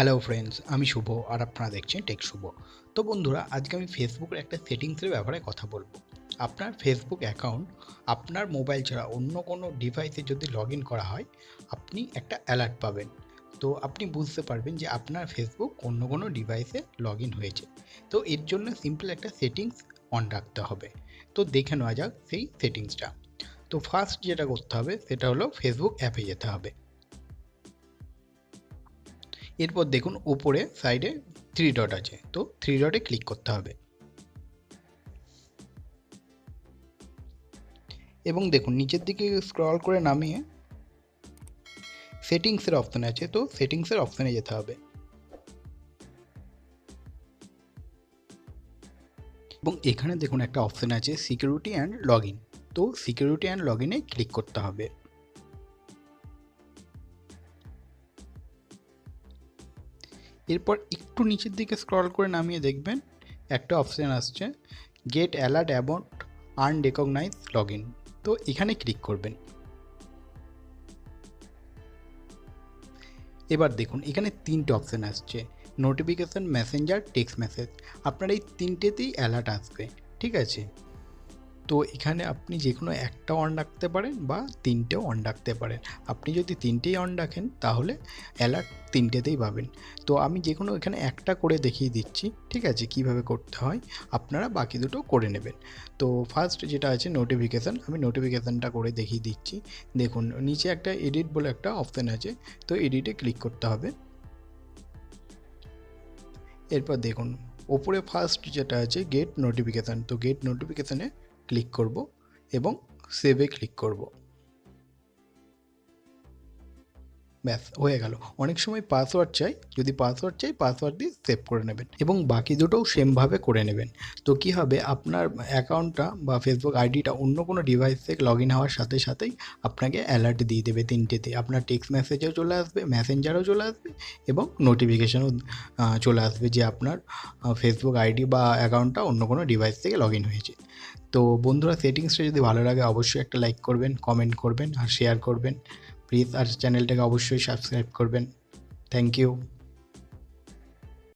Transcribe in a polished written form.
Hello friends, আমি শুভ আর আপনারা দেখছেন টেক শুভ। তো বন্ধুরা, আজকে আমি ফেসবুকের একটা সেটিংসের ব্যাপারে কথা বলবো। আপনার ফেসবুক অ্যাকাউন্ট আপনার মোবাইল ছাড়া অন্য কোনো ডিভাইসে যদি লগ ইন করা হয়, আপনি একটা অ্যালার্ট পাবেন। তো আপনি বুঝতে পারবেন যে আপনার ফেসবুক অন্য কোনো ডিভাইসে লগ ইন হয়েছে। তো এর জন্য সিম্পল একটা সেটিংস অন রাখতে হবে। তো দেখে নেওয়া যাক সেই সেটিংসটা। তো ফার্স্ট যেটা করতে হবে সেটা হলো ফেসবুক অ্যাপে যেতে হবে। এরপর দেখুন উপরে সাইডে থ্রি ডট আছে, তো থ্রি ডটে ক্লিক করতে হবে এবং দেখুন নিচের দিকে স্ক্রল করে নামিয়ে সেটিংসের অপশান আছে, তো সেটিংসের অপশানে যেতে হবে এবং এখানে দেখুন একটা অপশান আছে সিকিউরিটি অ্যান্ড লগ ইন। তো সিকিউরিটি অ্যান্ড লগ ইনে ক্লিক করতে হবে। এরপর একটু নিচের দিকে স্ক্রল করে নামিয়ে দেখবেন একটা অপশান আসছে get alert about unrecognize log in. তো এখানে ক্লিক করবেন। এবার দেখুন এখানে তিনটে অপশান আসছে নোটিফিকেশান, মেসেঞ্জার, টেক্সট মেসেজ। আপনার এই তিনটেতেই অ্যালার্ট আসবে, ঠিক আছে। তো এখানে আপনি যে কোনো একটা অন রাখতে পারেন বা তিনটেও অন রাখতে পারেন। আপনি যদি তিনটেই অন রাখেন তাহলে অ্যালার্ট তিনটেতেই পাবেন। তো আমি যে কোনো এখানে একটা করে দেখিয়ে দিচ্ছি, ঠিক আছে, কিভাবে করতে হয়। আপনারা বাকি দুটো করে নেবেন। তো ফার্স্ট যেটা আছে নোটিফিকেশান, আমি নোটিফিকেশানটা করে দেখিয়ে দিচ্ছি। দেখুন নিচে একটা এডিট বলে একটা অপশান আছে, তো এডিটে ক্লিক করতে হবে। এরপর দেখুন ওপরে ফার্স্ট যেটা আছে গেট নোটিফিকেশান, তো গেট নোটিফিকেশানে ক্লিক করব এবং সেভে ক্লিক করব। ব্যাস হয়ে গেল। অনেক সময় পাসওয়ার্ড চাই, যদি পাসওয়ার্ড চাই পাসওয়ার্ড দিয়ে সেভ করে নেবেন এবং বাকি দুটোও সেমভাবে করে নেবেন। তো কী হবে, আপনার অ্যাকাউন্টটা বা ফেসবুক আইডিটা অন্য কোনো ডিভাইস থেকে লগ ইন হওয়ার সাথে সাথেই আপনাকে অ্যালার্ট দিয়ে দেবে তিনটেতে। আপনার টেক্সট মেসেজেও চলে আসবে, মেসেঞ্জারও চলে আসবে এবং নোটিফিকেশানও চলে আসবে যে আপনার ফেসবুক আইডি বা অ্যাকাউন্টটা অন্য কোনো ডিভাইস থেকে লগ ইন হয়েছে। তো বন্ধুরা, সেটিংসটা যদি ভালো লাগে অবশ্যই একটা লাইক করবেন, কমেন্ট করবেন আর শেয়ার করবেন প্লিজ, আর চ্যানেলটাকে অবশ্যই সাবস্ক্রাইব করবেন। Thank you.